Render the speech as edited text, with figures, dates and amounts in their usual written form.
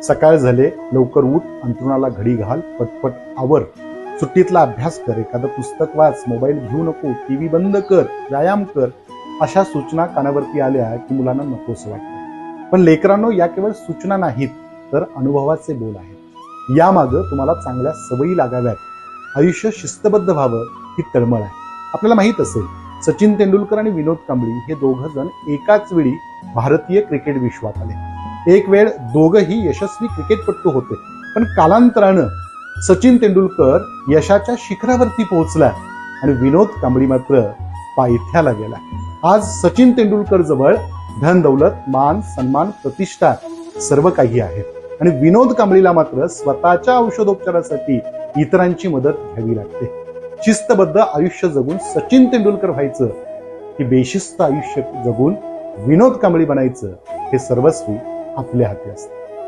सकाळ झाले, लवकर उठ, अंथरुणाला घडी घाल, पटपट आवर, सुट्टीतला अभ्यास कर, एखादं पुस्तक वाच, मोबाईल घेऊ नको, टीव्ही बंद कर, व्यायाम कर, अशा सूचना कानावरती आल्या की मुलांना नकोस वाटतं. पण लेकरांनो, या केवळ सूचना नाहीत, तर अनुभवाचे बोल आहेत. यामागं तुम्हाला चांगल्या सवयी लागाव्यात, आयुष्य शिस्तबद्ध व्हावं ही तळमळ आहे. आपल्याला माहित असेल, सचिन तेंडुलकर आणि विनोद कांबळी हे दोघं जण एकाच वेळी भारतीय क्रिकेट विश्वात आले. एक वेळ दोघंही यशस्वी क्रिकेटपटू होते, पण कालांतरानं सचिन तेंडुलकर यशाच्या शिखरावरती पोहोचला आणि विनोद कांबळी मात्र पायथ्याला गेला. आज सचिन तेंडुलकर जवळ धन दौलत, मान सन्मान, प्रतिष्ठा सर्व काही आहे आणि विनोद कांबळीला मात्र स्वतःच्या औषधोपचारासाठी इतरांची मदत घ्यावी लागते. शिस्तबद्ध आयुष्य जगून सचिन तेंडुलकर व्हायचं की बेशिस्त आयुष्य जगून विनोद कांबळी बनायचं, हे सर्वस्वी आपल्या हाती असतं.